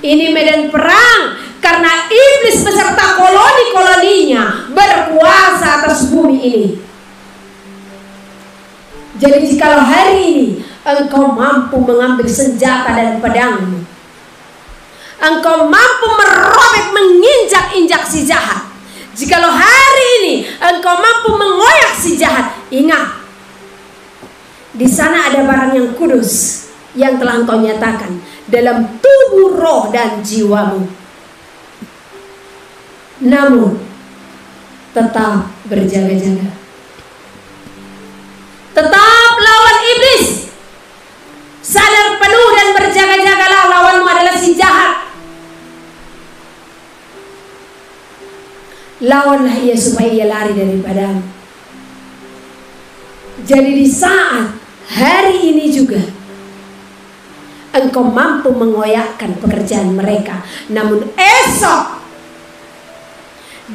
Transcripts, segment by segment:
Ini medan perang, karena iblis beserta koloni-koloninya berkuasa atas bumi ini. Jadi jikalau hari ini engkau mampu mengambil senjata dan pedangmu, engkau mampu merobek, menginjak-injak si jahat. Jikalau hari ini engkau mampu mengoyak si jahat, ingat, di sana ada barang yang kudus yang telah engkau nyatakan dalam tubuh, roh, dan jiwamu. Namun tetap berjaga-jaga, tetap lawan iblis. Sadar penuh dan berjaga-jagalah, lawanmu adalah si jahat. Lawanlah ia supaya ia lari daripadamu. Jadi di saat hari ini juga engkau mampu mengoyakkan pekerjaan mereka, namun esok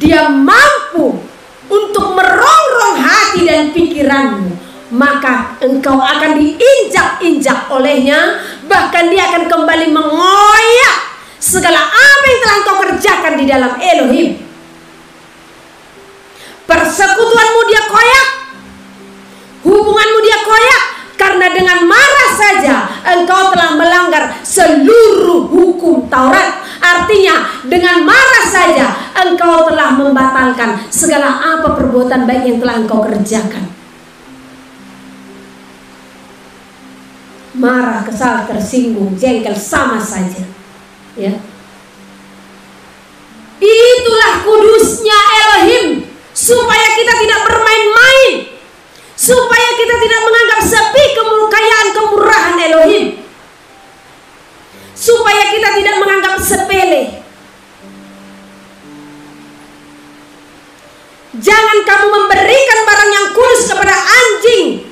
dia mampu untuk merongrong hati dan pikiranmu, maka engkau akan diinjak-injak olehnya. Bahkan dia akan kembali mengoyak segala apa yang telah engkau kerjakan di dalam Elohim. Persekutuanmu dia koyak, hubunganmu dia koyak, karena dengan marah saja engkau telah melanggar seluruh hukum Taurat. Artinya dengan marah saja engkau telah membatalkan segala apa perbuatan baik yang telah engkau kerjakan. Marah, kesal, tersinggung, jengkel sama saja, ya. Itulah kudusnya Elohim, supaya kita tidak bermain-main, supaya kita tidak menganggap sepi kemurahan Elohim, supaya kita tidak menganggap sepele. Jangan kamu memberikan barang yang kudus kepada anjing,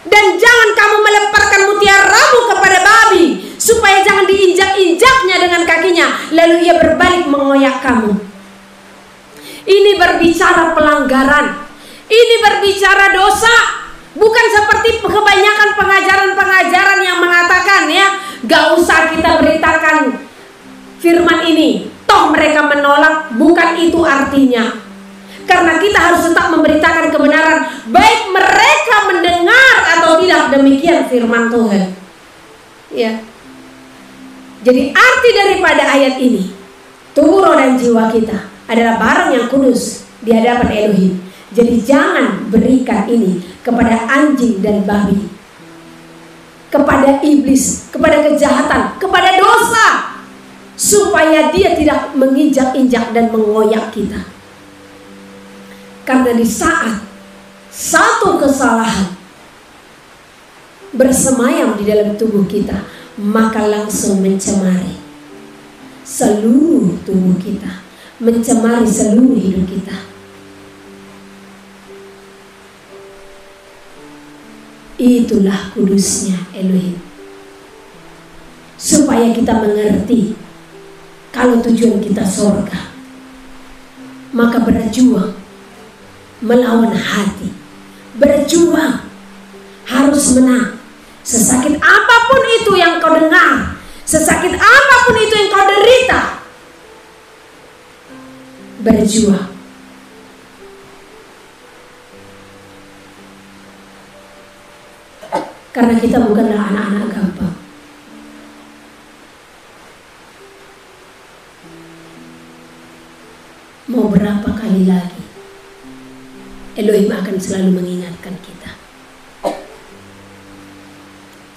dan jangan kamu melemparkan mutiaramu kepada babi, supaya jangan diinjak-injaknya dengan kakinya, lalu ia berbalik mengoyak kamu. Ini berbicara pelanggaran, ini berbicara dosa. Bukan seperti kebanyakan pengajaran-pengajaran yang mengatakan, ya, gak usah kita beritakan firman ini, toh mereka menolak. Bukan itu artinya. Karena kita harus tetap memberitakan kebenaran, baik mereka mendengar atau tidak. Demikian firman Tuhan, ya. Jadi arti daripada ayat ini, tubuh, roh, dan jiwa kita adalah barang yang kudus di hadapan Elohim. Jadi jangan berikan ini kepada anjing dan babi, kepada iblis, kepada kejahatan, kepada dosa, supaya dia tidak menginjak-injak dan mengoyak kita. Karena di saat satu kesalahan bersemayam di dalam tubuh kita, maka langsung mencemari seluruh tubuh kita, mencemari seluruh hidup kita. Itulah kudusnya Elohim, supaya kita mengerti kalau tujuan kita surga, maka berjuang melawan hati, berjuang harus menang. Sesakit apapun itu yang kau dengar, sesakit apapun itu yang kau derita, berjuang. Karena kita bukanlah anak-anak gampang. Mau berapa kali lagi Elohim akan selalu mengingatkan kita.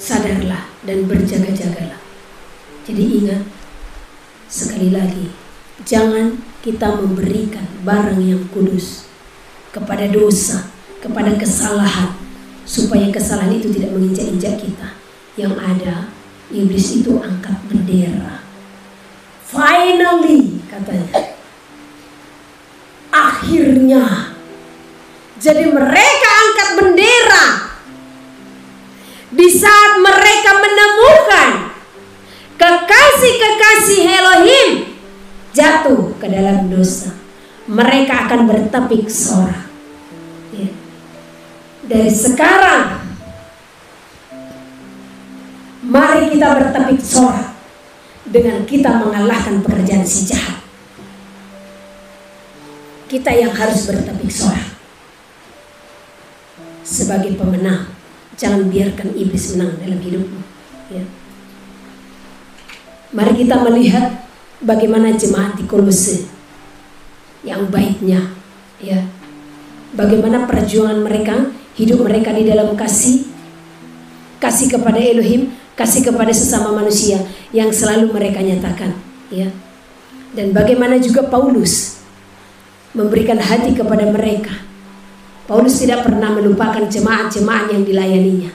Sadarlah dan berjaga-jagalah. Jadi ingat, sekali lagi, jangan kita memberikan barang yang kudus kepada dosa, kepada kesalahan, supaya kesalahan itu tidak menginjak-injak kita. Yang ada, iblis itu angkat bendera. Finally, katanya, akhirnya. Jadi mereka angkat bendera di saat mereka menemukan kekasih-kekasih Elohim jatuh ke dalam dosa. Mereka akan bertepik sorak. Ya. Dari sekarang, mari kita bertepik sorak dengan kita mengalahkan pekerjaan si jahat. Kita yang harus bertabik solah sebagai pemenang. Jangan biarkan iblis menang dalam hidupmu, ya. Mari kita melihat bagaimana jemaat di Kolose yang baiknya, ya. Bagaimana perjuangan mereka, hidup mereka di dalam kasih kepada Elohim, kasih kepada sesama manusia yang selalu mereka nyatakan, ya. Dan bagaimana juga Paulus memberikan hati kepada mereka. Paulus tidak pernah melupakan jemaat-jemaat yang dilayaninya.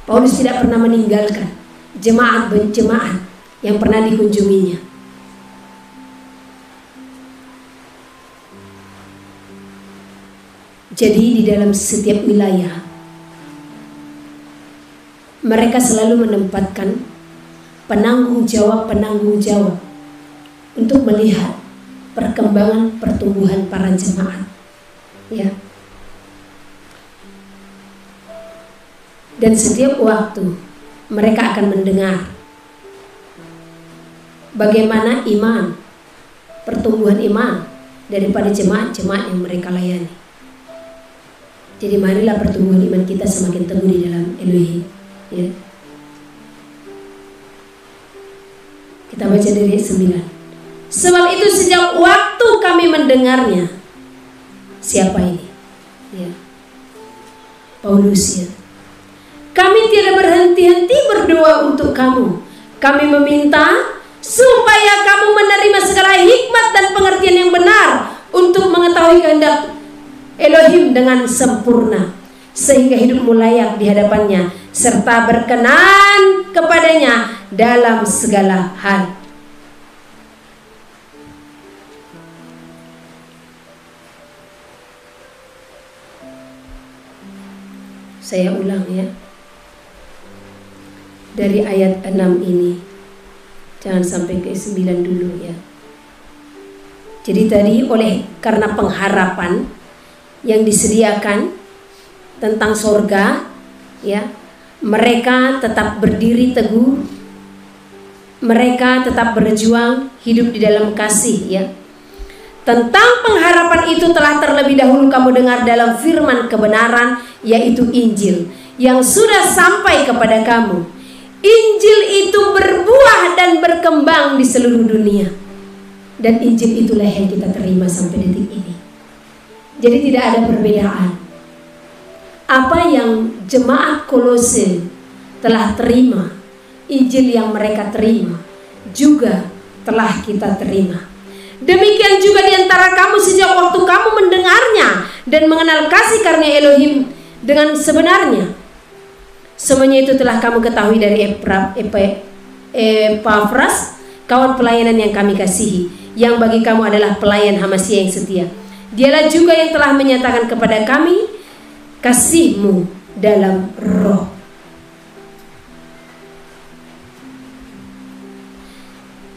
Paulus tidak pernah meninggalkan jemaat-jemaat yang pernah dikunjunginya. Jadi di dalam setiap wilayah mereka selalu menempatkan penanggung jawab untuk melihat perkembangan pertumbuhan para jemaat, ya. Dan setiap waktu mereka akan mendengar bagaimana iman, pertumbuhan iman daripada jemaat-jemaat yang mereka layani. Jadi marilah pertumbuhan iman kita semakin teguh di dalam Elohim, ya. Kita baca dari ayat 9. Sebab itu sejak waktu kami mendengarnya. Siapa ini? Ya. Paulus, ya. Kami tidak berhenti-henti berdoa untuk kamu. Kami meminta supaya kamu menerima segala hikmat dan pengertian yang benar untuk mengetahui kehendak Elohim dengan sempurna, sehingga hidupmu layak di hadapannya serta berkenan kepadanya dalam segala hal. Saya ulang, ya. Dari ayat 6 ini. Jangan sampai ke 9 dulu, ya. Jadi tadi karena pengharapan yang disediakan tentang sorga, ya, mereka tetap berdiri teguh. Mereka tetap berjuang hidup di dalam kasih, ya. Tentang pengharapan itu telah terlebih dahulu kamu dengar dalam firman kebenaran, yaitu Injil yang sudah sampai kepada kamu. Injil itu berbuah dan berkembang di seluruh dunia. Dan Injil itulah yang kita terima sampai detik ini. Jadi tidak ada perbedaan. Apa yang jemaat Kolose telah terima, Injil yang mereka terima juga telah kita terima. Demikian juga di antara kamu sejak waktu kamu mendengarnya dan mengenal kasih karunia Elohim dengan sebenarnya. Semuanya itu telah kamu ketahui dari Epafras, kawan pelayanan yang kami kasihi, yang bagi kamu adalah pelayan Hamasia yang setia. Dialah juga yang telah menyatakan kepada kami kasih-Mu dalam roh.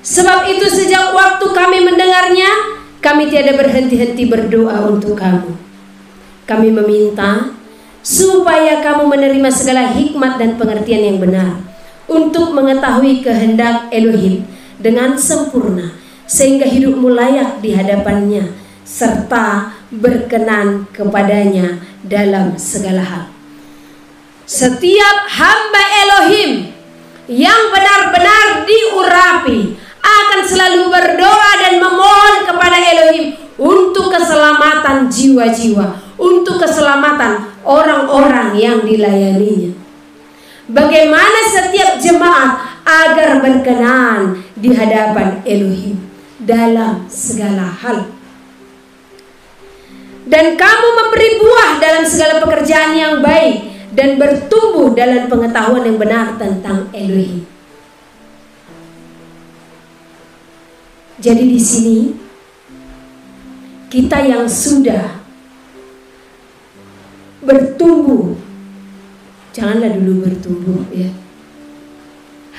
Sebab itu sejak waktu kami mendengarnya, kami tiada berhenti-henti berdoa untuk kamu. Kami meminta supaya kamu menerima segala hikmat dan pengertian yang benar untuk mengetahui kehendak Elohim dengan sempurna, sehingga hidupmu layak di hadapannya serta berkenan kepadanya dalam segala hal. Setiap hamba Elohim yang benar-benar diurapi akan selalu berdoa dan memohon kepada Elohim untuk keselamatan jiwa-jiwa, untuk keselamatan orang-orang yang dilayaninya. Bagaimana setiap jemaat agar berkenan di hadapan Elohim dalam segala hal. Dan kamu memberi buah dalam segala pekerjaan yang baik dan bertumbuh dalam pengetahuan yang benar tentang Elohim. Jadi di sini kita yang sudah bertumbuh, janganlah dulu bertumbuh, ya.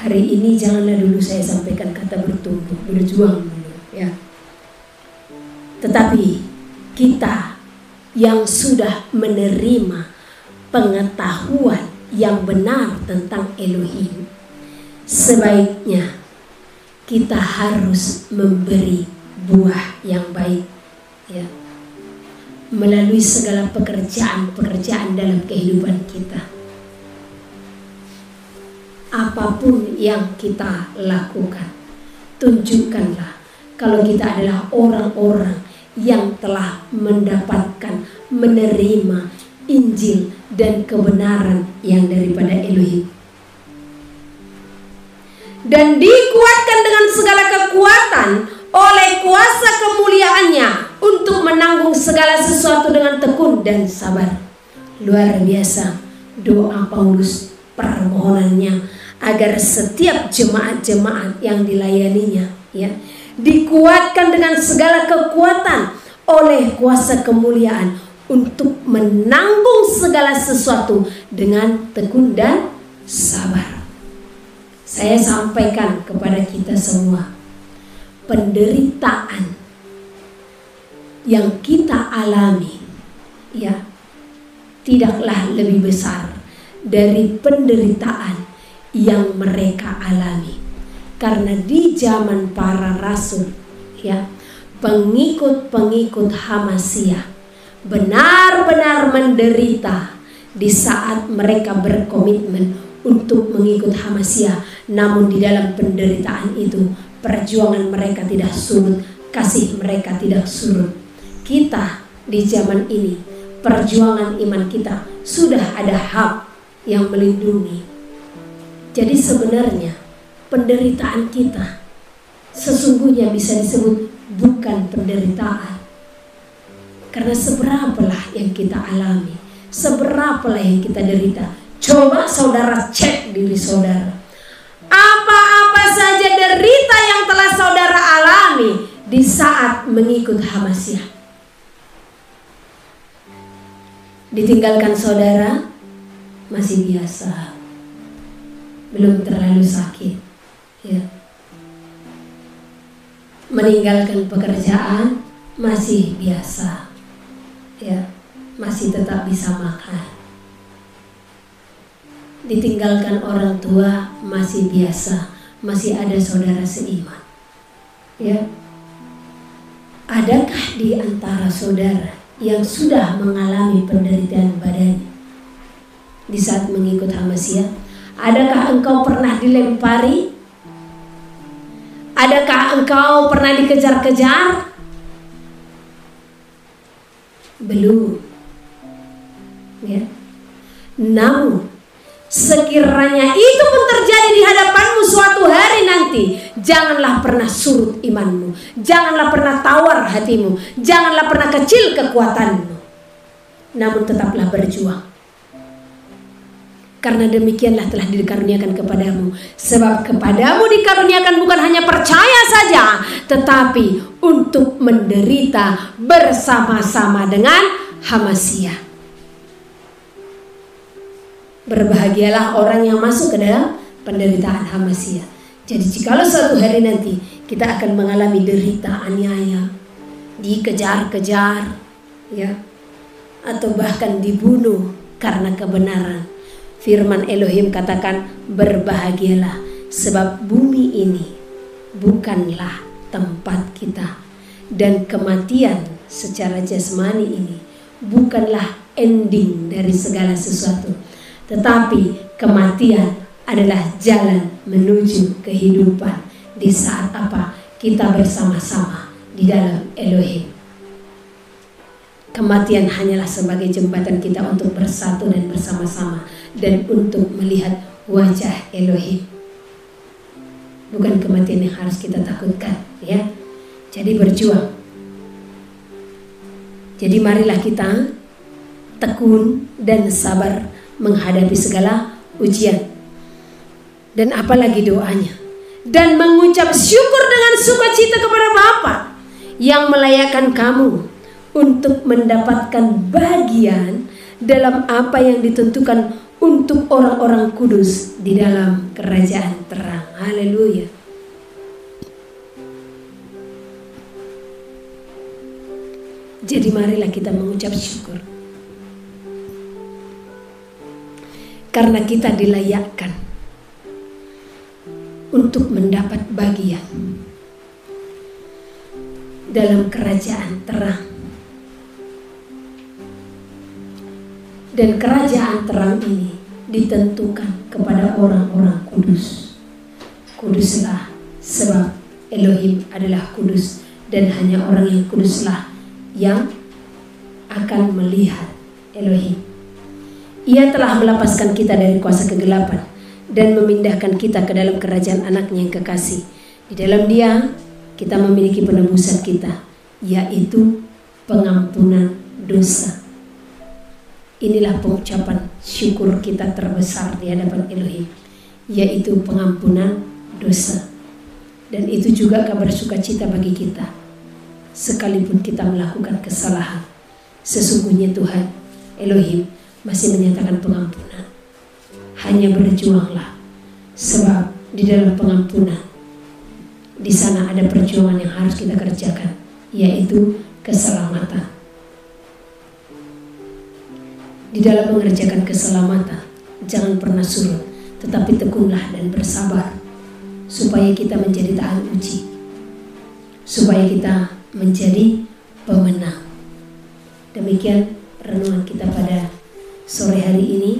Hari ini janganlah dulu saya sampaikan kata bertumbuh, berjuang dulu, ya. Tetapi kita yang sudah menerima pengetahuan yang benar tentang Elohim, sebaiknya kita harus memberi buah yang baik, ya, melalui segala pekerjaan-pekerjaan dalam kehidupan kita. Apapun yang kita lakukan, tunjukkanlah kalau kita adalah orang-orang yang telah mendapatkan, menerima Injil dan kebenaran yang daripada Elohim, dan dikuatkan dengan segala kekuatan oleh kuasa kemuliaannya untuk menanggung segala sesuatu dengan tekun dan sabar. Luar biasa doa Paulus, permohonannya agar setiap jemaat-jemaat yang dilayaninya, ya, dikuatkan dengan segala kekuatan oleh kuasa kemuliaan untuk menanggung segala sesuatu dengan tekun dan sabar. Saya sampaikan kepada kita semua, penderitaan yang kita alami, ya, tidaklah lebih besar dari penderitaan yang mereka alami. Karena di zaman para rasul, ya, pengikut-pengikut Hamasia benar-benar menderita di saat mereka berkomitmen untuk mengikut Hamasia. Namun di dalam penderitaan itu perjuangan mereka tidak surut, kasih mereka tidak surut. Kita di zaman ini, perjuangan iman kita sudah ada hak yang melindungi. Jadi sebenarnya penderitaan kita sesungguhnya bisa disebut bukan penderitaan. Karena seberapalah yang kita alami, seberapalah yang kita derita. Coba saudara cek diri saudara. Apa-apa saja derita yang telah saudara alami di saat mengikut Hamasia. Ditinggalkan saudara masih biasa, belum terlalu sakit, ya. Meninggalkan pekerjaan masih biasa, ya, masih tetap bisa makan. Ditinggalkan orang tua masih biasa, masih ada saudara seiman, ya. Adakah di antara saudara yang sudah mengalami penderitaan badan di saat mengikut Hamasia? Adakah engkau pernah dilempari? Adakah engkau pernah dikejar-kejar? Belum, ya. Namun sekiranya itu pun terjadi di hadapanmu suatu hari nanti, janganlah pernah surut imanmu, janganlah pernah tawar hatimu, janganlah pernah kecil kekuatanmu, namun tetaplah berjuang. Karena demikianlah telah dikaruniakan kepadamu. Sebab kepadamu dikaruniakan bukan hanya percaya saja, tetapi untuk menderita bersama-sama dengan Hamasia. Berbahagialah orang yang masuk ke dalam penderitaan Hamasia. Jadi jikalau suatu hari nanti kita akan mengalami derita aniaya, dikejar-kejar, ya, atau bahkan dibunuh karena kebenaran, firman Elohim katakan, berbahagialah sebab bumi ini bukanlah tempat kita, dan kematian secara jasmani ini bukanlah ending dari segala sesuatu, tetapi kematian adalah jalan menuju kehidupan di saat apa? Kita bersama-sama di dalam Elohim. Kematian hanyalah sebagai jembatan kita untuk bersatu dan bersama-sama dan untuk melihat wajah Elohim. Bukan kematian yang harus kita takutkan, ya. Jadi berjuang. Jadi marilah kita tekun dan sabar menghadapi segala ujian. Dan apalagi doanya. Dan mengucap syukur dengan sukacita kepada Bapa yang melayakkan kamu untuk mendapatkan bagian dalam apa yang ditentukan untuk orang-orang kudus di dalam kerajaan terang. Haleluya. Jadi marilah kita mengucap syukur. Karena kita dilayakkan untuk mendapat bagian dalam kerajaan terang. Dan kerajaan terang ini ditentukan kepada orang-orang kudus. Kuduslah sebab Elohim adalah kudus, dan hanya orang yang kuduslah yang akan melihat Elohim. Ia telah melepaskan kita dari kuasa kegelapan dan memindahkan kita ke dalam kerajaan anaknya yang kekasih. Di dalam Dia kita memiliki penebusan kita, yaitu pengampunan dosa. Inilah pengucapan syukur kita terbesar di hadapan Elohim, yaitu pengampunan dosa. Dan itu juga kabar sukacita bagi kita, sekalipun kita melakukan kesalahan. Sesungguhnya Tuhan Elohim masih menyatakan pengampunan. Hanya berjuanglah, sebab di dalam pengampunan, di sana ada perjuangan yang harus kita kerjakan, yaitu keselamatan. Di dalam mengerjakan keselamatan, jangan pernah surut, tetapi tekunlah dan bersabar, supaya kita menjadi tahan uji, supaya kita menjadi pemenang. Demikian renungan kita pada sore hari ini.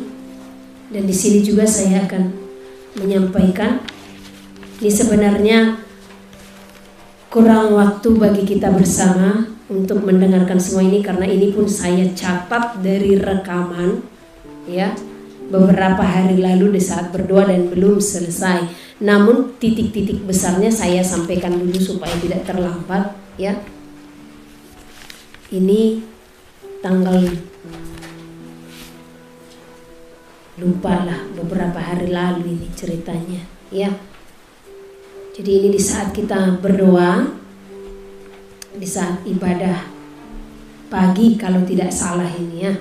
Dan di sini juga saya akan menyampaikan, ini sebenarnya kurang waktu bagi kita bersama untuk mendengarkan semua ini, karena ini pun saya catat dari rekaman ya beberapa hari lalu di saat berdoa dan belum selesai. Namun titik-titik besarnya saya sampaikan dulu supaya tidak terlambat ya. Ini tanggal, lupalah, beberapa hari lalu ini ceritanya ya. Jadi ini di saat kita berdoa, di saat ibadah pagi kalau tidak salah ini ya.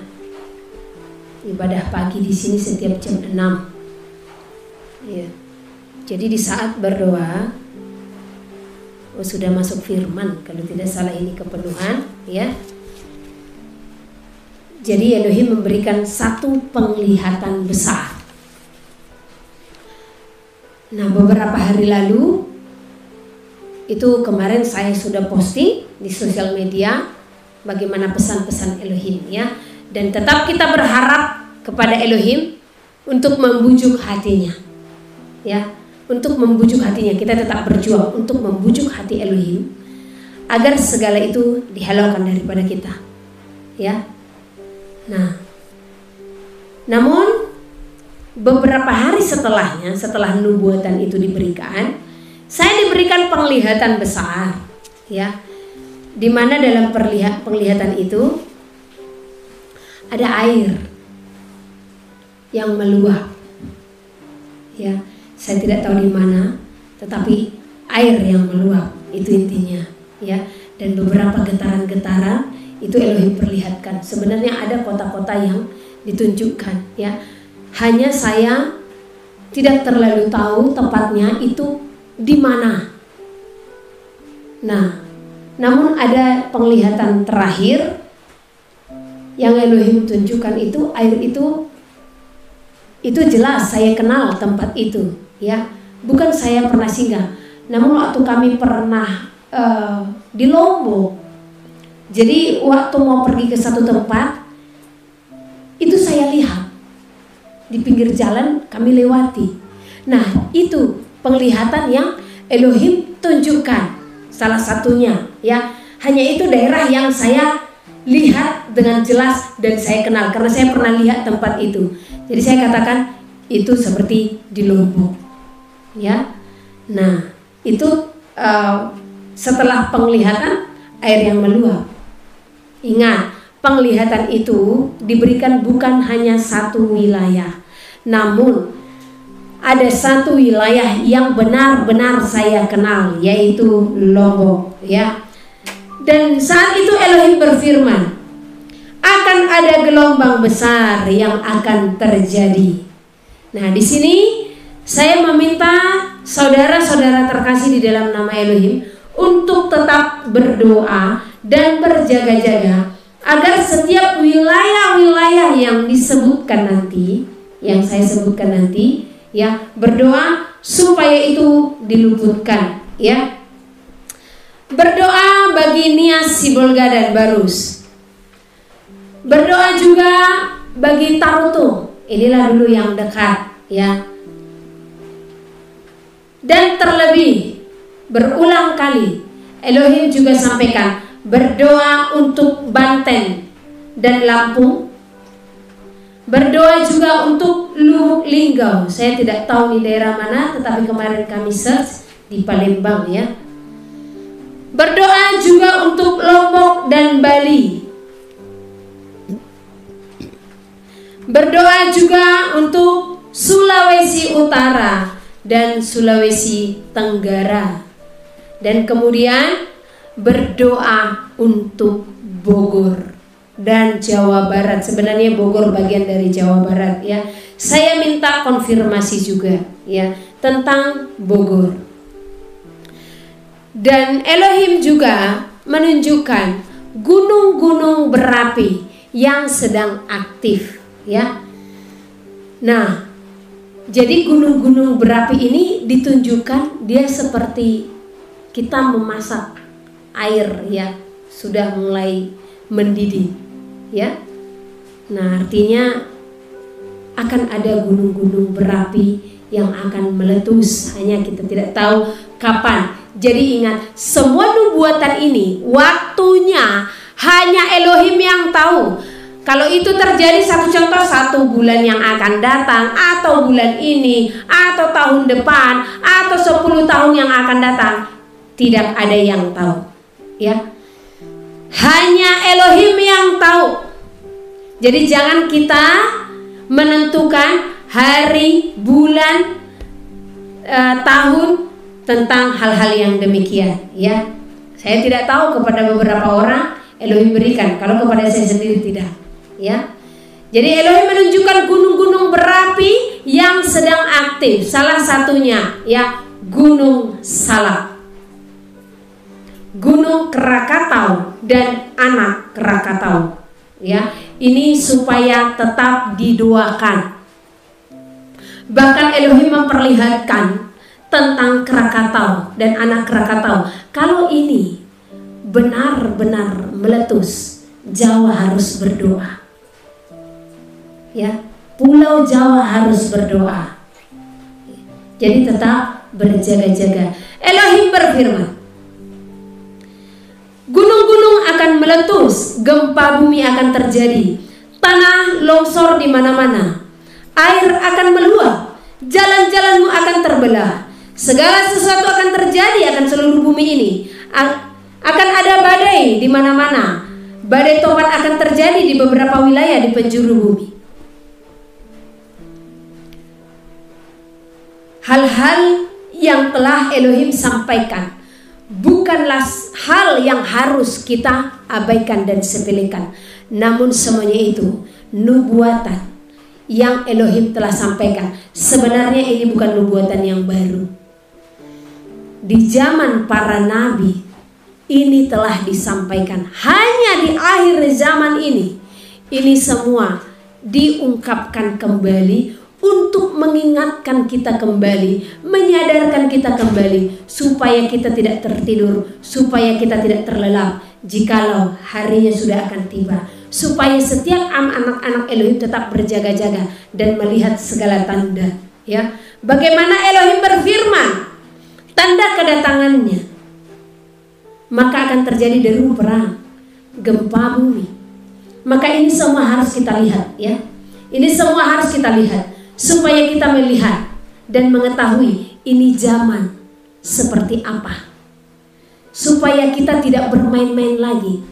Ibadah pagi di sini setiap jam 6. Ya. Jadi di saat berdoa, sudah masuk firman kalau tidak salah ini kepenuhan ya. Jadi Elohim memberikan satu penglihatan besar. Nah, beberapa hari lalu itu kemarin saya sudah posting di sosial media bagaimana pesan-pesan Elohim ya. Dan tetap kita berharap kepada Elohim untuk membujuk hatinya ya. Untuk membujuk hatinya, kita tetap berjuang untuk membujuk hati Elohim agar segala itu dihalaukan daripada kita ya. Nah, namun beberapa hari setelahnya, setelah nubuatan itu diberikan, saya diberikan penglihatan besar ya, di mana dalam penglihatan itu ada air yang meluap ya. Saya tidak tahu di mana, tetapi air yang meluap itu intinya ya. Dan beberapa getaran-getaran itu Elohim perlihatkan. Sebenarnya ada kota-kota yang ditunjukkan ya. Hanya saya tidak terlalu tahu tepatnya itu di mana. Nah, namun ada penglihatan terakhir yang Elohim tunjukkan itu, air itu jelas saya kenal tempat itu ya. Bukan saya pernah singgah, namun waktu kami pernah di Lombok. Jadi waktu mau pergi ke satu tempat itu saya lihat di pinggir jalan kami lewati. Nah, itu penglihatan yang Elohim tunjukkan salah satunya ya. Hanya itu daerah yang saya lihat dengan jelas dan saya kenal karena saya pernah lihat tempat itu. Jadi saya katakan itu seperti di Lombok ya. Nah, itu setelah penglihatan air yang meluap. Ingat, penglihatan itu diberikan bukan hanya satu wilayah, namun ada satu wilayah yang benar-benar saya kenal, yaitu Lombok ya. Dan saat itu Elohim berfirman, akan ada gelombang besar yang akan terjadi. Nah, di sini saya meminta saudara-saudara terkasih di dalam nama Elohim untuk tetap berdoa dan berjaga-jaga agar setiap wilayah-wilayah yang disebutkan nanti, yang saya sebutkan nanti ya, berdoa supaya itu diluputkan, ya. Berdoa bagi Nias Sibolga dan Barus. Berdoa juga bagi Tarutung. Inilah dulu yang dekat, ya. Dan terlebih berulang kali Elohim juga sampaikan berdoa untuk Banten dan Lampung. Berdoa juga untuk Lubuk Linggau. Saya tidak tahu di daerah mana, tetapi kemarin kami search di Palembang, ya. Berdoa juga untuk Lombok dan Bali. Berdoa juga untuk Sulawesi Utara dan Sulawesi Tenggara. Dan kemudian berdoa untuk Bogor dan Jawa Barat. Sebenarnya Bogor bagian dari Jawa Barat, ya. Saya minta konfirmasi juga, ya, tentang Bogor. Dan Elohim juga menunjukkan gunung-gunung berapi yang sedang aktif, ya. Nah, jadi gunung-gunung berapi ini ditunjukkan dia seperti kita memasak air, ya, sudah mulai mendidih, ya. Nah, artinya akan ada gunung-gunung berapi yang akan meletus, hanya kita tidak tahu kapan. Jadi ingat, semua nubuatan ini waktunya hanya Elohim yang tahu. Kalau itu terjadi, satu contoh, 1 bulan yang akan datang, atau bulan ini, atau tahun depan, atau 10 tahun yang akan datang, tidak ada yang tahu, ya. Hanya Elohim yang tahu. Jadi jangan kita menentukan hari, bulan, tahun tentang hal-hal yang demikian, ya. Saya tidak tahu, kepada beberapa orang Elohim berikan, kalau kepada saya sendiri tidak, ya. Jadi Elohim menunjukkan gunung-gunung berapi yang sedang aktif. Salah satunya, ya, Gunung Salak, Gunung Krakatau dan anak Krakatau, ya. Ini supaya tetap didoakan. Bahkan Elohim memperlihatkan tentang Krakatau dan anak Krakatau. Kalau ini benar-benar meletus, Jawa harus berdoa, ya. Pulau Jawa harus berdoa. Jadi tetap berjaga-jaga. Elohim berfirman, gunung-gunung akan meletus, gempa bumi akan terjadi, tanah longsor di mana-mana, air akan meluap, jalan-jalanmu akan terbelah. Segala sesuatu akan terjadi akan seluruh bumi ini. Akan ada badai di mana-mana. Badai topan akan terjadi di beberapa wilayah di penjuru bumi. Hal-hal yang telah Elohim sampaikan bukanlah hal yang harus kita abaikan dan sepelekan. Namun semuanya itu nubuatan yang Elohim telah sampaikan. Sebenarnya ini bukan nubuatan yang baru. Di zaman para nabi ini telah disampaikan. Hanya di akhir zaman ini semua diungkapkan kembali untuk mengingatkan kita kembali, menyadarkan kita kembali, supaya kita tidak tertidur, supaya kita tidak terlelap jikalau harinya sudah akan tiba, supaya setiap anak-anak Elohim tetap berjaga-jaga dan melihat segala tanda, ya. Bagaimana Elohim berfirman, tanda kedatangannya, maka akan terjadi deru perang, gempa bumi. Maka ini semua harus kita lihat, ya. Ini semua harus kita lihat, supaya kita melihat dan mengetahui ini zaman seperti apa, supaya kita tidak bermain-main lagi,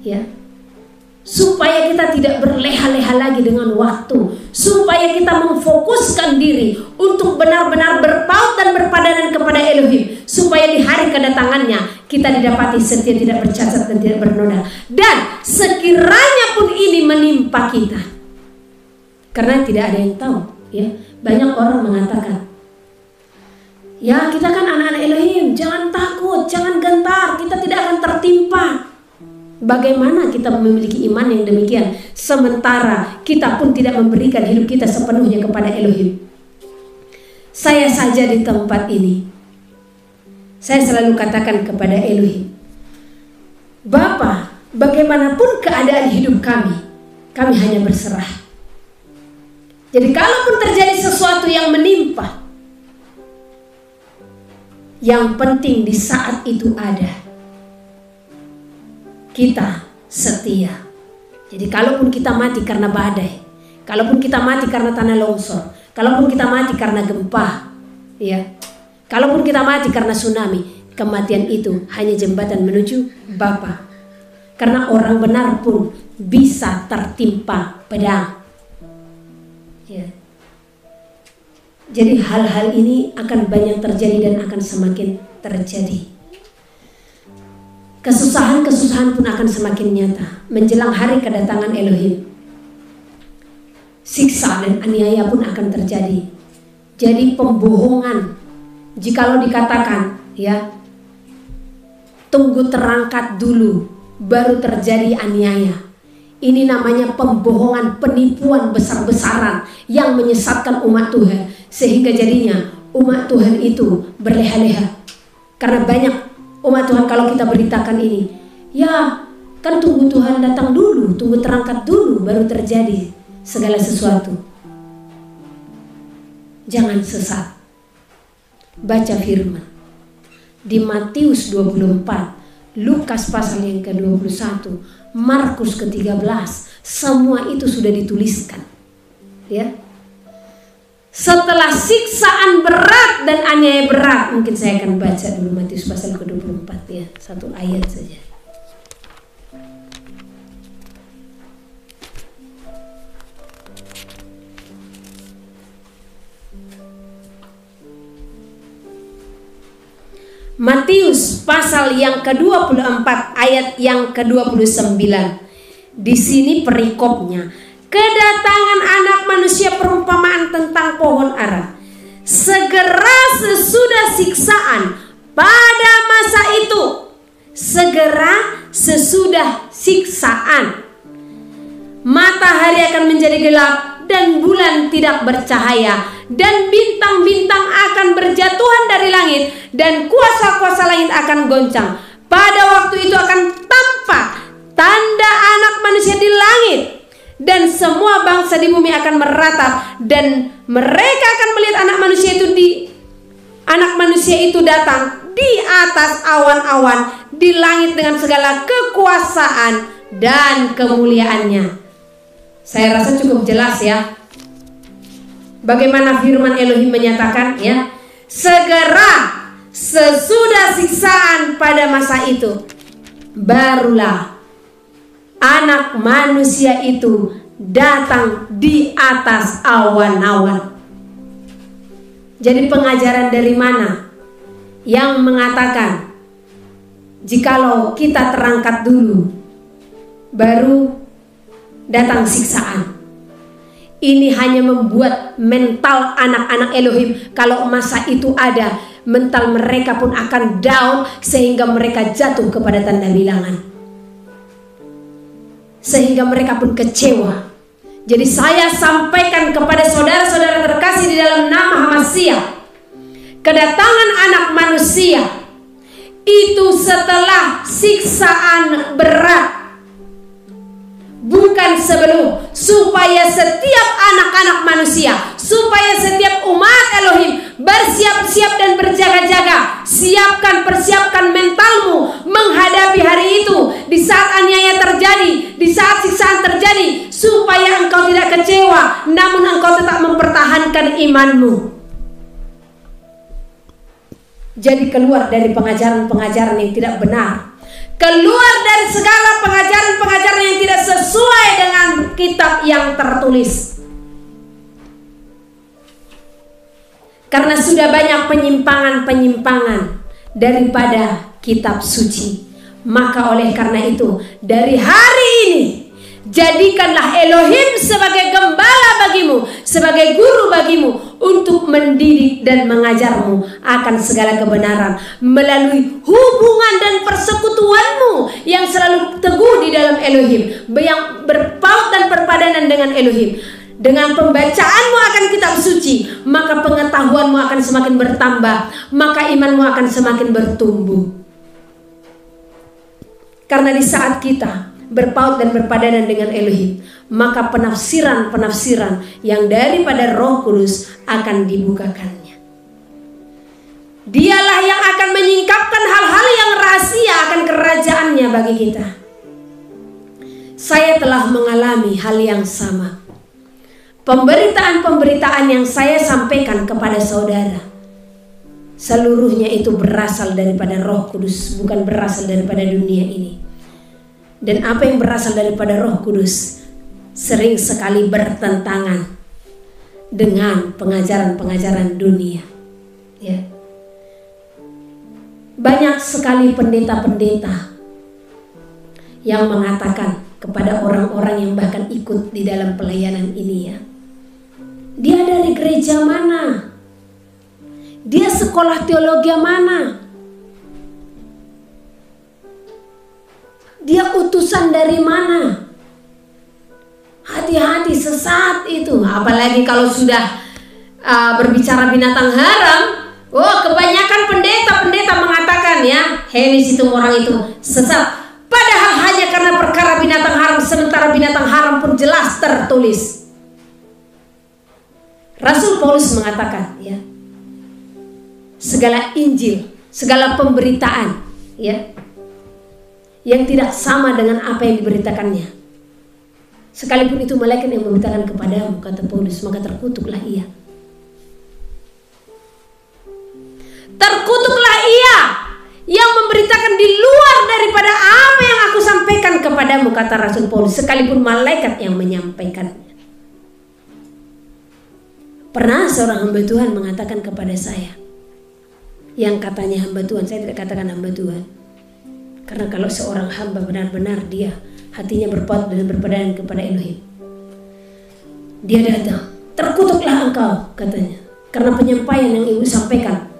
ya. Supaya kita tidak berleha-leha lagi dengan waktu, supaya kita memfokuskan diri untuk benar-benar berpaut dan berpadanan kepada Elohim, supaya di hari kedatangannya kita didapati setia, tidak bercacat dan tidak bernoda. Dan sekiranya pun ini menimpa kita, karena tidak ada yang tahu, ya. Banyak orang mengatakan, ya, kita kan anak-anak Elohim, jangan takut, jangan gentar, kita tidak akan tertimpa. Bagaimana kita memiliki iman yang demikian sementara kita pun tidak memberikan hidup kita sepenuhnya kepada Elohim? Saya saja di tempat ini, saya selalu katakan kepada Elohim, Bapa, bagaimanapun keadaan hidup kami hanya berserah. Jadi kalaupun terjadi sesuatu yang menimpa, yang penting di saat itu ada kita setia. Jadi kalaupun kita mati karena badai, kalaupun kita mati karena tanah longsor, kalaupun kita mati karena gempa, ya, kalaupun kita mati karena tsunami, kematian itu hanya jembatan menuju Bapa. Karena orang benar pun bisa tertimpa pedang. Ya. Jadi hal-hal ini akan banyak terjadi dan akan semakin terjadi. Kesusahan-kesusahan pun akan semakin nyata menjelang hari kedatangan Elohim. Siksa dan aniaya pun akan terjadi. Jadi pembohongan, jikalau dikatakan, ya, tunggu terangkat dulu baru terjadi aniaya. Ini namanya pembohongan, penipuan besar-besaran yang menyesatkan umat Tuhan, sehingga jadinya umat Tuhan itu berleha-leha. Karena banyak umat Tuhan kalau kita beritakan ini, ya kan tunggu Tuhan datang dulu, tunggu terangkat dulu baru terjadi segala sesuatu. Jangan sesat. Baca firman di Matius 24, Lukas pasal yang ke-21, Markus ke-13, semua itu sudah dituliskan. Ya. Setelah siksaan berat dan aniaya berat, mungkin saya akan baca dulu Matius pasal ke-24, ya, satu ayat saja. Matius pasal yang ke-24 ayat yang ke-29. Di sini perikopnya, kedatangan anak manusia perumpamaan tentang pohon ara. Segera sesudah siksaan pada masa itu, segera sesudah siksaan, matahari akan menjadi gelap dan bulan tidak bercahaya, dan bintang-bintang akan berjatuhan dari langit, dan kuasa-kuasa langit akan goncang. Pada waktu itu akan tampak tanda anak manusia di langit, dan semua bangsa di bumi akan meratap, dan mereka akan melihat anak manusia itu datang di atas awan-awan di langit dengan segala kekuasaan dan kemuliaannya. Saya rasa cukup jelas, ya, bagaimana firman Elohim menyatakan, ya, segera sesudah siksaan pada masa itu barulah anak manusia itu datang di atas awan-awan. Jadi pengajaran dari mana yang mengatakan jikalau kita terangkat dulu baru datang siksaan? Ini hanya membuat mental anak-anak Elohim, kalau masa itu ada, mental mereka pun akan down sehingga mereka jatuh kepada tanda bilangan, sehingga mereka pun kecewa. Jadi saya sampaikan kepada saudara-saudara terkasih di dalam nama Hamasiah, kedatangan anak manusia itu setelah siksaan berat, bukan sebelum, supaya setiap anak-anak manusia, supaya setiap umat Elohim bersiap-siap dan berjaga-jaga. Persiapkan mentalmu menghadapi hari itu, di saat aniaya terjadi, di saat siksaan terjadi, supaya engkau tidak kecewa, namun engkau tetap mempertahankan imanmu. Jadi keluar dari pengajaran-pengajaran yang tidak benar, keluar dari segala pengajaran-pengajaran yang tidak sesuai dengan kitab yang tertulis. Karena sudah banyak penyimpangan-penyimpangan daripada kitab suci. Maka oleh karena itu, dari hari ini jadikanlah Elohim sebagai gembala bagimu, sebagai guru bagimu, untuk mendidik dan mengajarmu akan segala kebenaran melalui hubungan dan persekutuanmu yang selalu teguh di dalam Elohim, yang berpaut dan berpadanan dengan Elohim. Dengan pembacaanmu akan kitab suci, maka pengetahuanmu akan semakin bertambah, maka imanmu akan semakin bertumbuh. Karena di saat kita berpaut dan berpadanan dengan Elohim, maka penafsiran-penafsiran yang daripada Roh Kudus akan dibukakannya. Dialah yang akan menyingkapkan hal-hal yang rahasia akan kerajaannya bagi kita. Saya telah mengalami hal yang sama. Pemberitaan-pemberitaan yang saya sampaikan kepada saudara, seluruhnya itu berasal daripada Roh Kudus, bukan berasal daripada dunia ini. Dan apa yang berasal daripada Roh Kudus sering sekali bertentangan dengan pengajaran-pengajaran dunia. Ya. Banyak sekali pendeta-pendeta yang mengatakan kepada orang-orang yang bahkan ikut di dalam pelayanan ini, ya, dia dari gereja mana? Dia sekolah teologi mana? Dia utusan dari mana? Hati-hati, sesat itu. Apalagi kalau sudah berbicara binatang haram. Oh, kebanyakan pendeta-pendeta mengatakan, ya, Henis itu orang itu sesat. Padahal hanya karena perkara binatang haram, sementara binatang haram pun jelas tertulis. Rasul Paulus mengatakan, ya, segala Injil, segala pemberitaan, ya, yang tidak sama dengan apa yang diberitakannya, sekalipun itu malaikat yang memberitakan kepadamu, kata Paulus, maka terkutuklah ia. Terkutuklah ia yang memberitakan di luar daripada apa yang aku sampaikan kepadamu, kata Rasul Paulus, sekalipun malaikat yang menyampaikannya. Pernah seorang hamba Tuhan mengatakan kepada saya, yang katanya hamba Tuhan, saya tidak katakan hamba Tuhan, karena kalau seorang hamba benar-benar dia hatinya berpaut dan berpadanan kepada Elohim, dia datang, terkutuklah engkau, katanya, karena penyampaian yang ibu sampaikan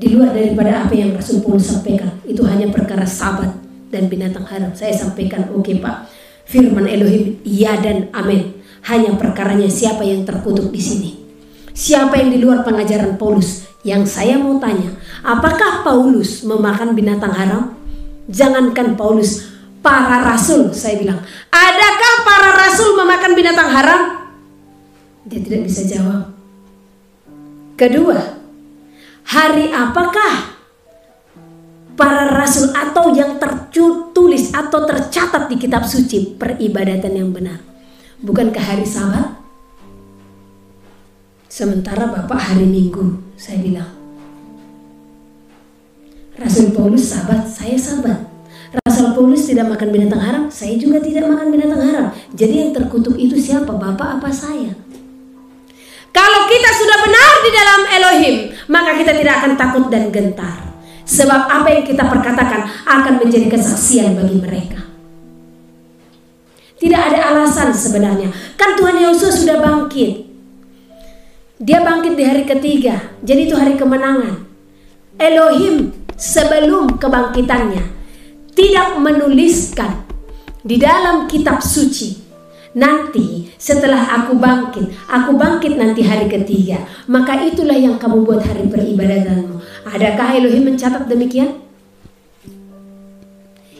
di luar daripada apa yang Rasul Paulus sampaikan, itu hanya perkara sabat dan binatang haram. Saya sampaikan, oke, Pak, firman Elohim iya dan amin. Hanya perkaranya siapa yang terkutuk di sini, siapa yang di luar pengajaran Paulus. Yang saya mau tanya, apakah Paulus memakan binatang haram? Jangankan Paulus, para rasul, saya bilang, adakah para rasul memakan binatang haram? Dia tidak bisa jawab. Kedua, hari apakah para rasul atau yang tertulis atau tercatat di kitab suci peribadatan yang benar? Bukankah hari Sabat? Sementara Bapak hari Minggu, saya bilang. Rasul Paulus Sabat, saya Sabat. Rasul Paulus tidak makan binatang haram, saya juga tidak makan binatang haram. Jadi yang terkutuk itu siapa? Bapak apa saya? Kalau kita sudah benar di dalam Elohim, maka kita tidak akan takut dan gentar. Sebab apa yang kita perkatakan akan menjadi kesaksian bagi mereka. Tidak ada alasan sebenarnya. Kan Tuhan Yesus sudah bangkit. Dia bangkit di hari ketiga. Jadi itu hari kemenangan. Elohim sebelum kebangkitannya tidak menuliskan di dalam kitab suci, nanti setelah aku bangkit nanti hari ketiga, maka itulah yang kamu buat hari peribadatanmu. Adakah Elohim mencatat demikian?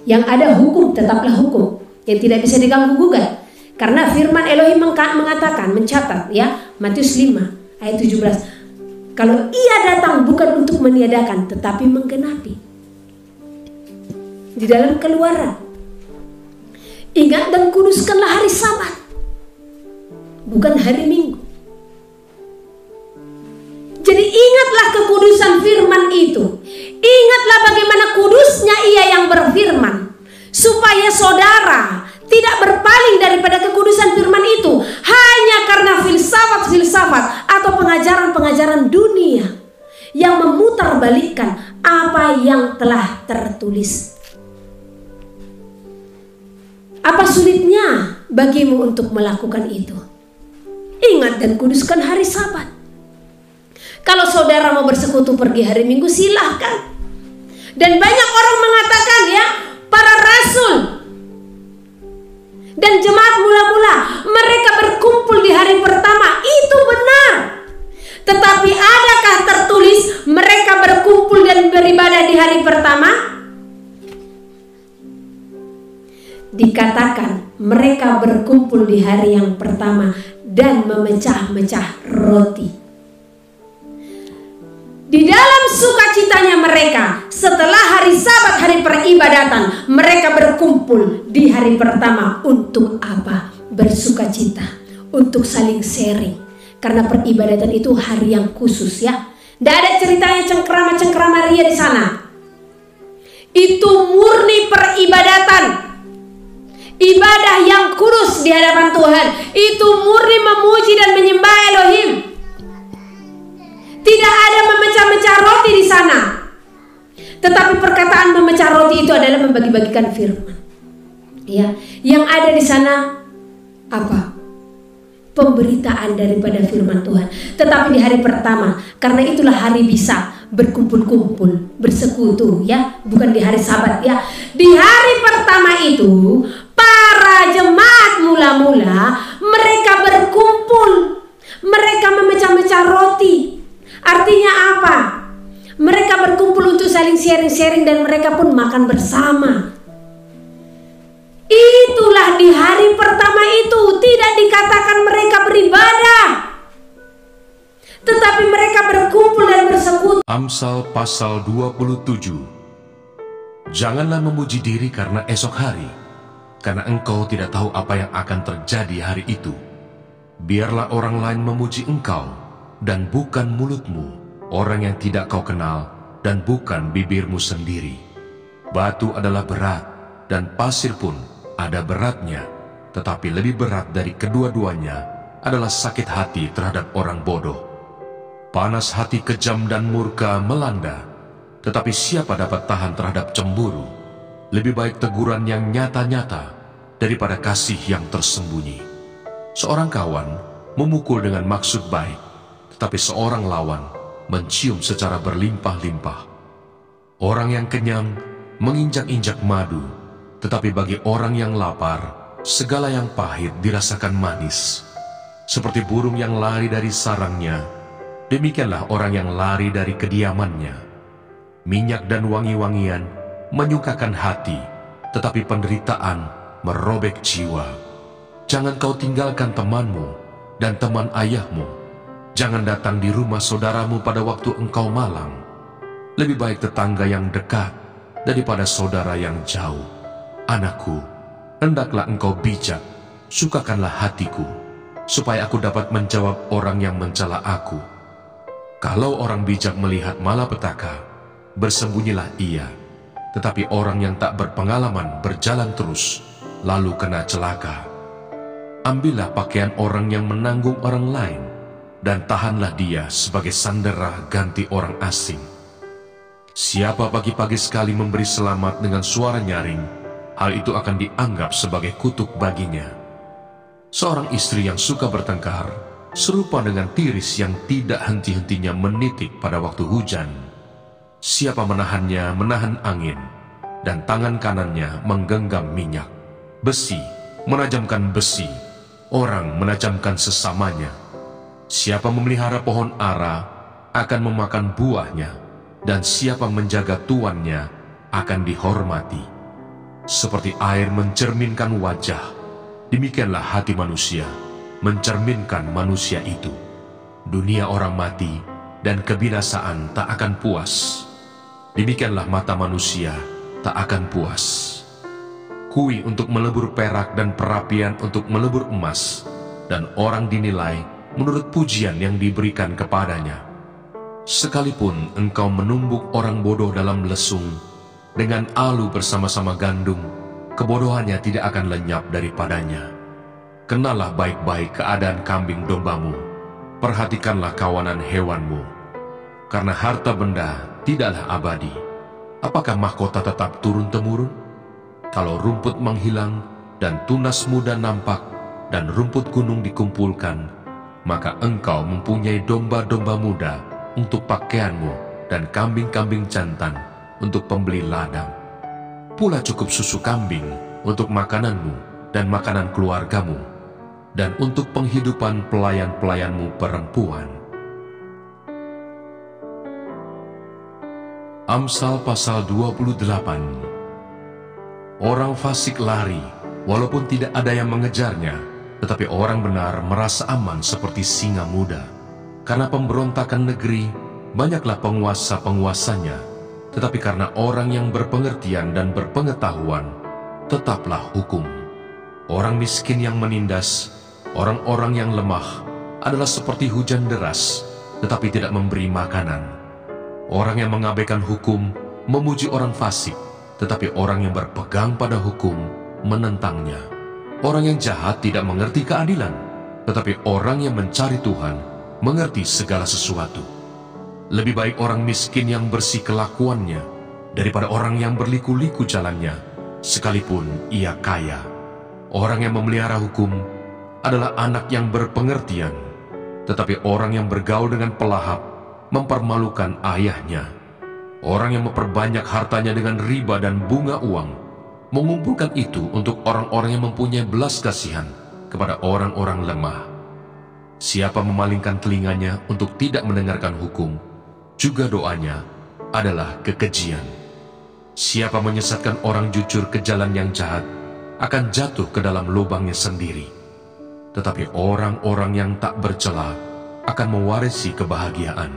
Yang ada hukum tetaplah hukum, yang tidak bisa diganggu gugat. Karena firman Elohim mengatakan, mencatat, ya, Matius 5 ayat 17, kalau ia datang bukan untuk meniadakan tetapi menggenapi. Di dalam Keluaran, ingat dan kuduskanlah hari Sabat, bukan hari Minggu. Jadi ingatlah kekudusan firman itu. Ingatlah bagaimana kudusnya ia yang berfirman, supaya saudara tidak berpaling daripada kekudusan firman itu hanya karena filsafat-filsafat atau pengajaran-pengajaran dunia yang memutarbalikkan apa yang telah tertulis. Apa sulitnya bagimu untuk melakukan itu? Ingat dan kuduskan hari Sabat. Kalau saudara mau bersekutu pergi hari Minggu, silahkan. Dan banyak orang mengatakan, ya, para rasul dan jemaat mula-mula mereka berkumpul di hari dikatakan mereka berkumpul di hari yang pertama dan memecah-mecah roti. Di dalam sukacitanya mereka, setelah hari Sabat, hari peribadatan, mereka berkumpul di hari pertama untuk apa? Bersukacita, untuk saling sharing. Karena peribadatan itu hari yang khusus ya. Tidak ada ceritanya cengkrama-cengkrama ria di sana. Itu murni peribadatan. Ibadah yang kudus di hadapan Tuhan. Itu murni memuji dan menyembah Elohim. Tidak ada memecah-mecah roti di sana. Tetapi perkataan memecah roti itu adalah membagi-bagikan firman. Ya, yang ada di sana apa? Pemberitaan daripada firman Tuhan. Tetapi di hari pertama, karena itulah hari bisa berkumpul-kumpul, bersekutu ya, bukan di hari Sabat ya. Di hari pertama itu, para jemaat mula-mula mereka berkumpul. Mereka memecah-mecah roti. Artinya apa? Mereka berkumpul untuk saling sharing-sharing dan mereka pun makan bersama. Itulah di hari pertama itu, tidak dikatakan mereka beribadah, tetapi mereka berkumpul dan bersekutu. Amsal pasal 27. Janganlah memuji diri karena esok hari, karena engkau tidak tahu apa yang akan terjadi hari itu. Biarlah orang lain memuji engkau, dan bukan mulutmu, orang yang tidak kau kenal, dan bukan bibirmu sendiri. Batu adalah berat, dan pasir pun ada beratnya, tetapi lebih berat dari kedua-duanya adalah sakit hati terhadap orang bodoh. Panas hati kejam dan murka melanda, tetapi siapa dapat tahan terhadap cemburu? Lebih baik teguran yang nyata-nyata daripada kasih yang tersembunyi. Seorang kawan memukul dengan maksud baik, tetapi seorang lawan mencium secara berlimpah-limpah. Orang yang kenyang menginjak-injak madu, tetapi bagi orang yang lapar, segala yang pahit dirasakan manis. Seperti burung yang lari dari sarangnya, demikianlah orang yang lari dari kediamannya. Minyak dan wangi-wangian menyukakan hati, tetapi penderitaan merobek jiwa. Jangan kau tinggalkan temanmu dan teman ayahmu. Jangan datang di rumah saudaramu pada waktu engkau malang. Lebih baik tetangga yang dekat daripada saudara yang jauh. Anakku, hendaklah engkau bijak, sukakanlah hatiku, supaya aku dapat menjawab orang yang mencela aku. Kalau orang bijak melihat malapetaka, bersembunyilah ia. Tetapi orang yang tak berpengalaman berjalan terus, lalu kena celaka. Ambillah pakaian orang yang menanggung orang lain, dan tahanlah dia sebagai sandera ganti orang asing. Siapa pagi-pagi sekali memberi selamat dengan suara nyaring, hal itu akan dianggap sebagai kutuk baginya. Seorang istri yang suka bertengkar serupa dengan tiris yang tidak henti-hentinya menitik pada waktu hujan. Siapa menahannya menahan angin, dan tangan kanannya menggenggam minyak. Besi menajamkan besi, orang menajamkan sesamanya. Siapa memelihara pohon ara akan memakan buahnya, dan siapa menjaga tuannya akan dihormati. Seperti air mencerminkan wajah, demikianlah hati manusia mencerminkan manusia itu. Dunia orang mati dan kebinasaan tak akan puas. Demikianlah mata manusia tak akan puas. Kui untuk melebur perak dan perapian untuk melebur emas, dan orang dinilai menurut pujian yang diberikan kepadanya. Sekalipun engkau menumbuk orang bodoh dalam lesung, dengan alu bersama-sama gandum, kebodohannya tidak akan lenyap daripadanya. Kenalah baik-baik keadaan kambing dombamu, perhatikanlah kawanan hewanmu. Karena harta benda tidaklah abadi, apakah mahkota tetap turun-temurun? Kalau rumput menghilang dan tunas muda nampak, dan rumput gunung dikumpulkan, maka engkau mempunyai domba-domba muda untuk pakaianmu dan kambing-kambing jantan untuk pembeli ladang. Pula cukup susu kambing untuk makananmu dan makanan keluargamu, dan untuk penghidupan pelayan-pelayanmu perempuan. Amsal pasal 28. Orang fasik lari walaupun tidak ada yang mengejarnya, tetapi orang benar merasa aman seperti singa muda. Karena pemberontakan negeri, banyaklah penguasa-penguasanya, tetapi karena orang yang berpengertian dan berpengetahuan, tetaplah hukum. Orang miskin yang menindas, orang-orang yang lemah, adalah seperti hujan deras, tetapi tidak memberi makanan. Orang yang mengabaikan hukum memuji orang fasik, tetapi orang yang berpegang pada hukum menentangnya. Orang yang jahat tidak mengerti keadilan, tetapi orang yang mencari Tuhan mengerti segala sesuatu. Lebih baik orang miskin yang bersih kelakuannya daripada orang yang berliku-liku jalannya, sekalipun ia kaya. Orang yang memelihara hukum adalah anak yang berpengertian, tetapi orang yang bergaul dengan pelahap mempermalukan ayahnya. Orang yang memperbanyak hartanya dengan riba dan bunga uang, mengumpulkan itu untuk orang-orang yang mempunyai belas kasihan kepada orang-orang lemah. Siapa memalingkan telinganya untuk tidak mendengarkan hukum, juga doanya adalah kekejian. Siapa menyesatkan orang jujur ke jalan yang jahat, akan jatuh ke dalam lubangnya sendiri. Tetapi orang-orang yang tak bercela akan mewarisi kebahagiaan.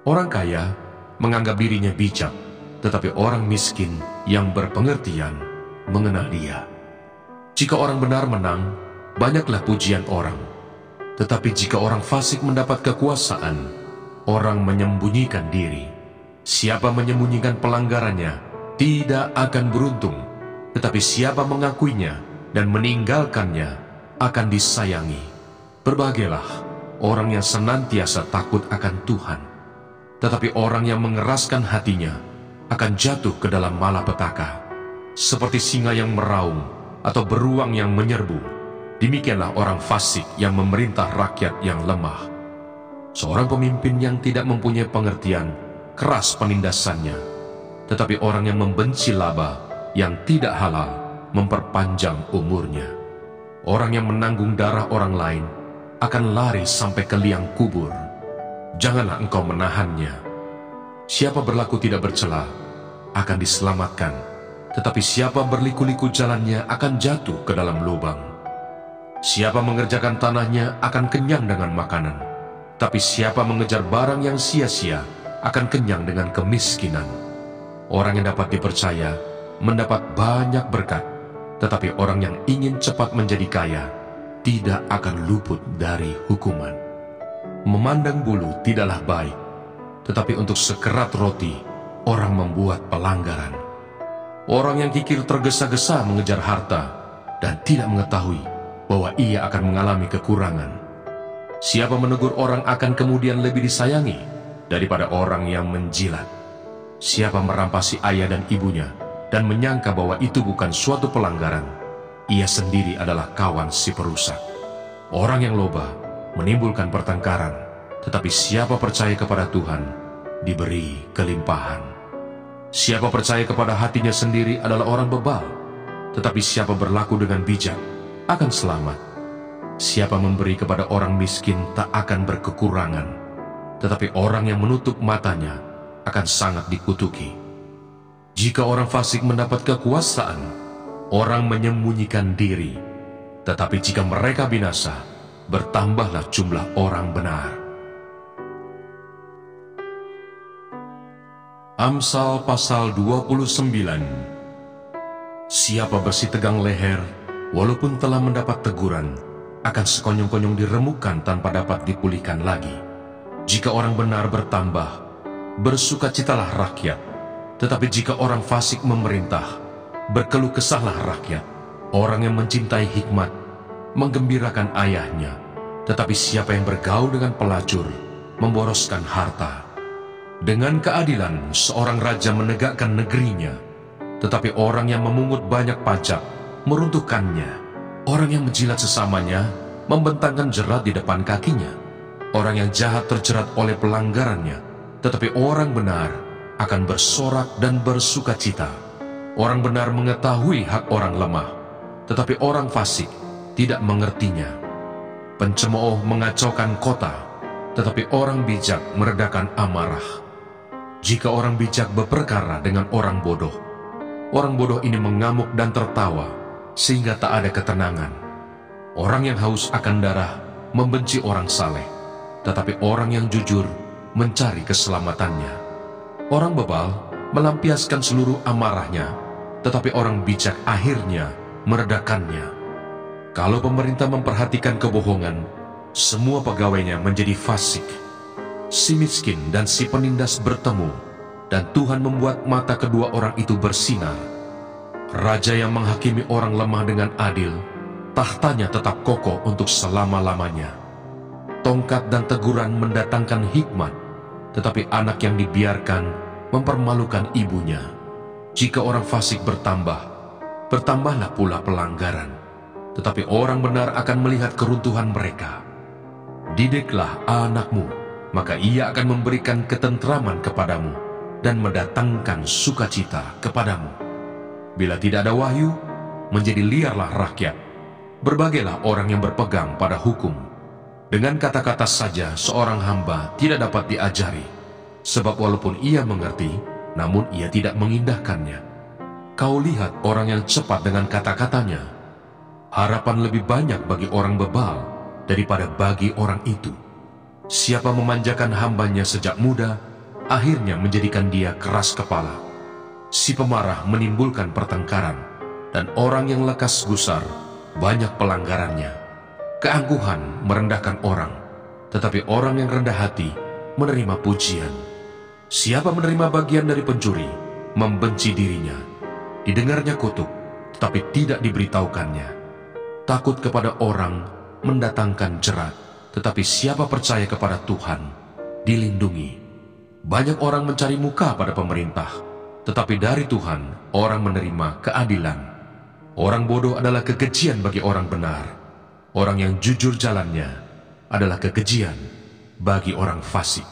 Orang kaya menganggap dirinya bijak, tetapi orang miskin yang berpengertian mengenal dia. Jika orang benar menang, banyaklah pujian orang. Tetapi jika orang fasik mendapat kekuasaan, orang menyembunyikan diri. Siapa menyembunyikan pelanggarannya tidak akan beruntung, tetapi siapa mengakuinya dan meninggalkannya akan disayangi. Berbahagialah orang yang senantiasa takut akan Tuhan, tetapi orang yang mengeraskan hatinya akan jatuh ke dalam malapetaka. Seperti singa yang meraung atau beruang yang menyerbu, demikianlah orang fasik yang memerintah rakyat yang lemah. Seorang pemimpin yang tidak mempunyai pengertian, keras penindasannya, tetapi orang yang membenci laba yang tidak halal memperpanjang umurnya. Orang yang menanggung darah orang lain akan lari sampai ke liang kubur. Janganlah engkau menahannya. Siapa berlaku tidak bercela akan diselamatkan, tetapi siapa berliku-liku jalannya akan jatuh ke dalam lubang. Siapa mengerjakan tanahnya akan kenyang dengan makanan, tapi siapa mengejar barang yang sia-sia akan kenyang dengan kemiskinan. Orang yang dapat dipercaya mendapat banyak berkat, tetapi orang yang ingin cepat menjadi kaya tidak akan luput dari hukuman. Memandang bulu tidaklah baik, tetapi untuk sekerat roti orang membuat pelanggaran. Orang yang kikir tergesa-gesa mengejar harta dan tidak mengetahui bahwa ia akan mengalami kekurangan. Siapa menegur orang akan kemudian lebih disayangi daripada orang yang menjilat. Siapa merampasi ayah dan ibunya dan menyangka bahwa itu bukan suatu pelanggaran, ia sendiri adalah kawan si perusak. Orang yang loba menimbulkan pertengkaran, tetapi siapa percaya kepada Tuhan diberi kelimpahan. Siapa percaya kepada hatinya sendiri adalah orang bebal, tetapi siapa berlaku dengan bijak akan selamat. Siapa memberi kepada orang miskin tak akan berkekurangan, tetapi orang yang menutup matanya akan sangat dikutuki. Jika orang fasik mendapat kekuasaan, orang menyembunyikan diri, tetapi jika mereka binasa, bertambahlah jumlah orang benar. Amsal pasal 29. Siapa bersih tegang leher, walaupun telah mendapat teguran, akan sekonyong-konyong diremukkan tanpa dapat dipulihkan lagi. Jika orang benar bertambah, bersukacitalah rakyat. Tetapi jika orang fasik memerintah, berkeluh kesahlah rakyat. Orang yang mencintai hikmat menggembirakan ayahnya, tetapi siapa yang bergaul dengan pelacur memboroskan harta. Dengan keadilan seorang raja menegakkan negerinya, tetapi orang yang memungut banyak pajak meruntuhkannya. Orang yang menjilat sesamanya membentangkan jerat di depan kakinya. Orang yang jahat terjerat oleh pelanggarannya, tetapi orang benar akan bersorak dan bersukacita. Orang benar mengetahui hak orang lemah, tetapi orang fasik tidak mengertinya. Pencemooh mengacaukan kota, tetapi orang bijak meredakan amarah. Jika orang bijak berperkara dengan orang bodoh ini mengamuk dan tertawa, sehingga tak ada ketenangan. Orang yang haus akan darah membenci orang saleh, tetapi orang yang jujur mencari keselamatannya. Orang bebal melampiaskan seluruh amarahnya, tetapi orang bijak akhirnya meredakannya. Kalau pemerintah memperhatikan kebohongan, semua pegawainya menjadi fasik. Si miskin dan si penindas bertemu, dan Tuhan membuat mata kedua orang itu bersinar. Raja yang menghakimi orang lemah dengan adil, tahtanya tetap kokoh untuk selama-lamanya. Tongkat dan teguran mendatangkan hikmat, tetapi anak yang dibiarkan mempermalukan ibunya. Jika orang fasik bertambah, bertambahlah pula pelanggaran, tetapi orang benar akan melihat keruntuhan mereka. Didiklah anakmu, maka ia akan memberikan ketentraman kepadamu dan mendatangkan sukacita kepadamu. Bila tidak ada wahyu, menjadi liarlah rakyat. Berbagailah orang yang berpegang pada hukum. Dengan kata-kata saja seorang hamba tidak dapat diajari, sebab walaupun ia mengerti, namun ia tidak mengindahkannya. Kau lihat orang yang cepat dengan kata-katanya. Harapan lebih banyak bagi orang bebal daripada bagi orang itu. Siapa memanjakan hambanya sejak muda, akhirnya menjadikan dia keras kepala. Si pemarah menimbulkan pertengkaran, dan orang yang lekas gusar banyak pelanggarannya. Keangkuhan merendahkan orang, tetapi orang yang rendah hati menerima pujian. Siapa menerima bagian dari pencuri, membenci dirinya. Didengarnya kutuk, tetapi tidak diberitahukannya. Takut kepada orang mendatangkan jerat, tetapi siapa percaya kepada Tuhan, dilindungi. Banyak orang mencari muka pada pemerintah, tetapi dari Tuhan orang menerima keadilan. Orang bodoh adalah kekejian bagi orang benar. Orang yang jujur jalannya adalah kekejian bagi orang fasik.